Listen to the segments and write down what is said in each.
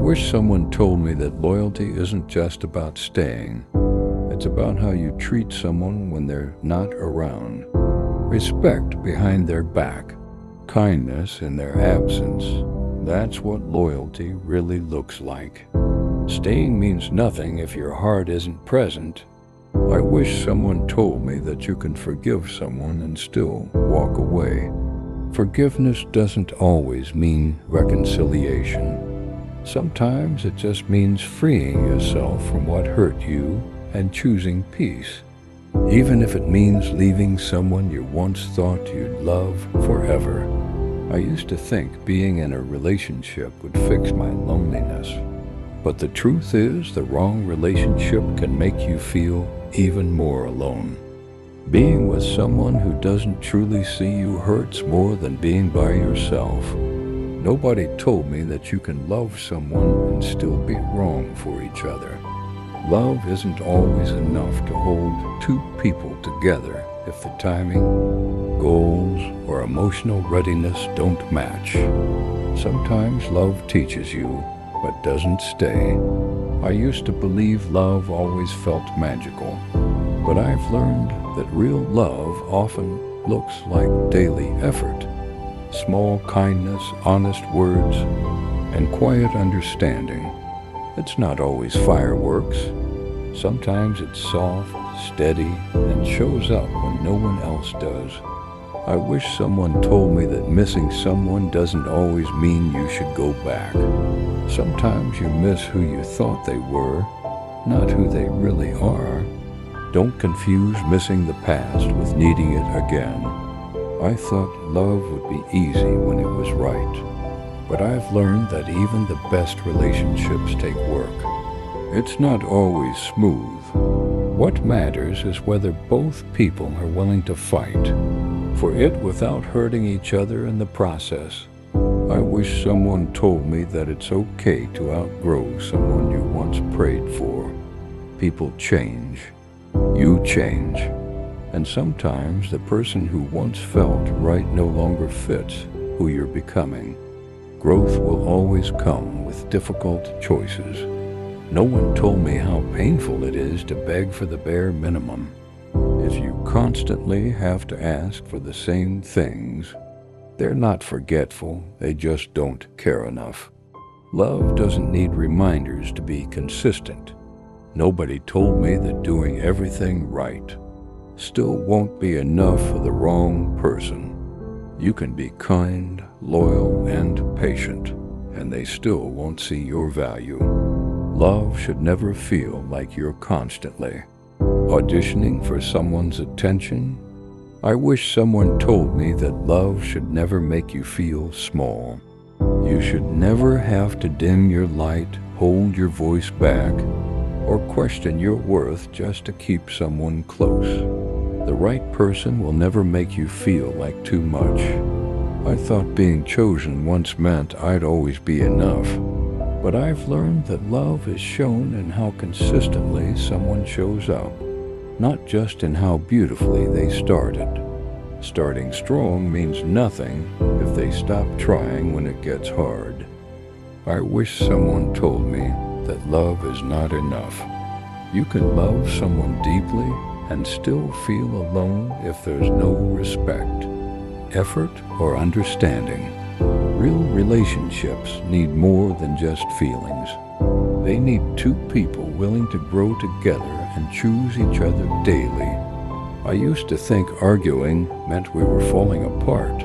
wish someone told me that loyalty isn't just about staying. It's about how you treat someone when they're not around. Respect behind their back. Kindness in their absence. That's what loyalty really looks like. Staying means nothing if your heart isn't present. I wish someone told me that you can forgive someone and still walk away. Forgiveness doesn't always mean reconciliation. Sometimes it just means freeing yourself from what hurt you and choosing peace, even if it means leaving someone you once thought you'd love forever. I used to think being in a relationship would fix my loneliness, but the truth is the wrong relationship can make you feel even more alone. Being with someone who doesn't truly see you hurts more than being by yourself. Nobody told me that you can love someone and still be wrong for each other. Love isn't always enough to hold two people together if the timing, goals, or emotional readiness don't match. Sometimes love teaches you, but doesn't stay. I used to believe love always felt magical, but I've learned that real love often looks like daily effort. Small kindness, honest words, and quiet understanding. It's not always fireworks. Sometimes it's soft, steady, and shows up when no one else does. I wish someone told me that missing someone doesn't always mean you should go back. Sometimes you miss who you thought they were, not who they really are. Don't confuse missing the past with needing it again. I thought love would be easy when it was right, but I've learned that even the best relationships take work. It's not always smooth. What matters is whether both people are willing to fight for it without hurting each other in the process. I wish someone told me that it's okay to outgrow someone you once prayed for. People change. You change. And sometimes the person who once felt right no longer fits who you're becoming. Growth will always come with difficult choices. No one told me how painful it is to beg for the bare minimum. If you constantly have to ask for the same things, they're not forgetful, they just don't care enough. Love doesn't need reminders to be consistent. Nobody told me that doing everything right still won't be enough for the wrong person. You can be kind, loyal, and patient, and they still won't see your value. Love should never feel like you're constantly auditioning for someone's attention. I wish someone told me that love should never make you feel small. You should never have to dim your light, hold your voice back, or question your worth just to keep someone close. The right person will never make you feel like too much. I thought being chosen once meant I'd always be enough, but I've learned that love is shown in how consistently someone shows up, not just in how beautifully they started. Starting strong means nothing if they stop trying when it gets hard. I wish someone told me that love is not enough. You can love someone deeply and still feel alone if there's no respect, effort, or understanding. Real relationships need more than just feelings. They need two people willing to grow together and choose each other daily. I used to think arguing meant we were falling apart.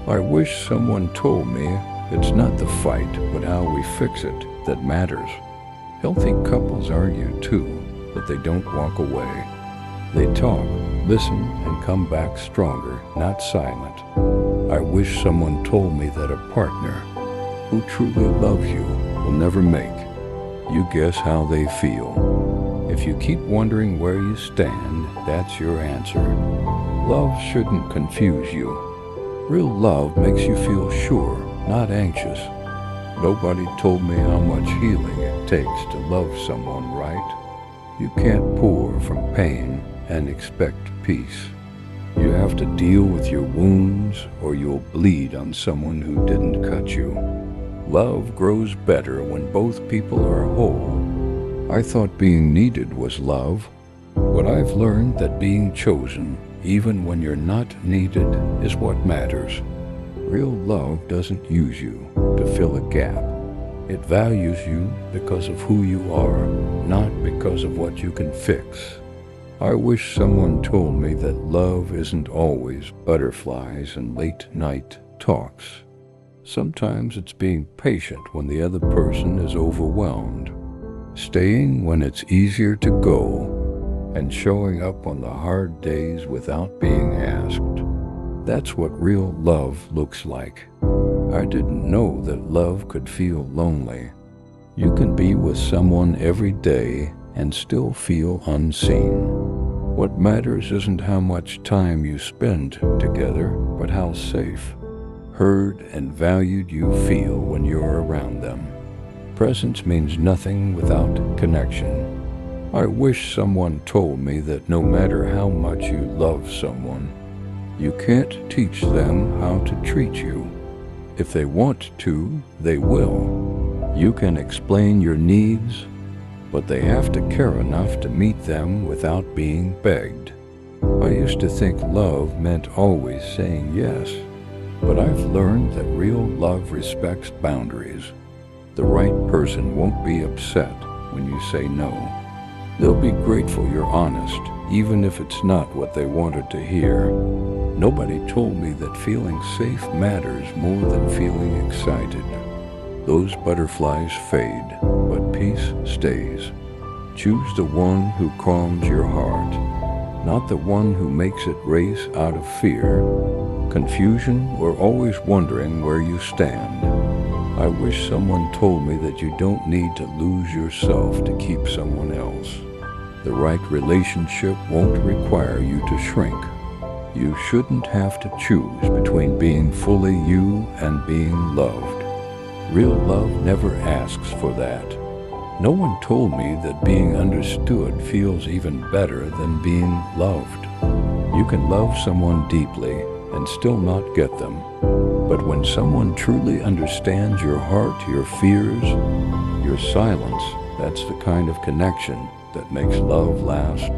I wish someone told me it's not the fight, but how we fix it that matters. Healthy couples argue too, but they don't walk away. They talk, listen, and come back stronger, not silent. I wish someone told me that a partner who truly loves you will never make you guess how they feel. If you keep wondering where you stand, that's your answer. Love shouldn't confuse you. Real love makes you feel sure, not anxious. Nobody told me how much healing it takes to love someone right. You can't pour from pain and expect peace. You have to deal with your wounds or you'll bleed on someone who didn't cut you. Love grows better when both people are whole. I thought being needed was love, but I've learned that being chosen, even when you're not needed, is what matters. Real love doesn't use you to fill a gap. It values you because of who you are, not because of what you can fix. I wish someone told me that love isn't always butterflies and late-night talks. Sometimes it's being patient when the other person is overwhelmed, staying when it's easier to go, and showing up on the hard days without being asked. That's what real love looks like. I didn't know that love could feel lonely. You can be with someone every day and still feel unseen. What matters isn't how much time you spend together, but how safe, heard, and valued you feel when you're around them. Presence means nothing without connection. I wish someone told me that no matter how much you love someone, you can't teach them how to treat you. If they want to, they will. You can explain your needs, but they have to care enough to meet them without being begged. I used to think love meant always saying yes, but I've learned that real love respects boundaries. The right person won't be upset when you say no. They'll be grateful you're honest, even if it's not what they wanted to hear. Nobody told me that feeling safe matters more than feeling excited. Those butterflies fade, but peace stays. Choose the one who calms your heart, not the one who makes it race out of fear, confusion, or always wondering where you stand. I wish someone told me that you don't need to lose yourself to keep someone else. The right relationship won't require you to shrink. You shouldn't have to choose between being fully you and being loved. Real love never asks for that. No one told me that being understood feels even better than being loved. You can love someone deeply and still not get them. But when someone truly understands your heart, your fears, your silence, that's the kind of connection that makes love last